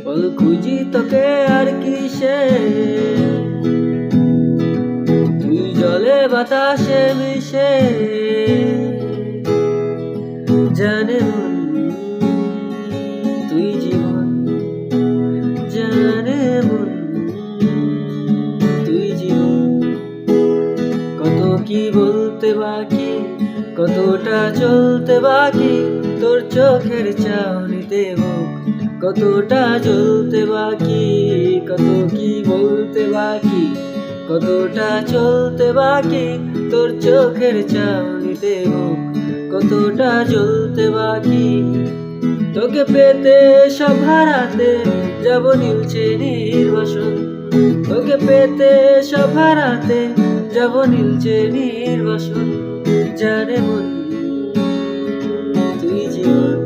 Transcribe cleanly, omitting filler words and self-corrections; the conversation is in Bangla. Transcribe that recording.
বল খুঁজি তোকে আর কিসে, তুই জলে বাতাসে মিশে। জানে মন তুই জীবন, জানে মন তুই জীবন। কত কি বলতে বাকি, কতটা চলতে বাকি, তোর চোখের চাউনিতে বুক কতটা জ্বলতে বাকি। কত কি বলতে বাকি, কতটা চলতে বাকি, তোর চোখের চাউনিতে বুক কতটা জ্বলতে বাকি। তোকে পেতে সব হারাতে যাব নীলচে নির্বাসন, তোকে পেতে সব হারাতে যাব নীলচে নির্বাসন। জানে মন তুই জীবন।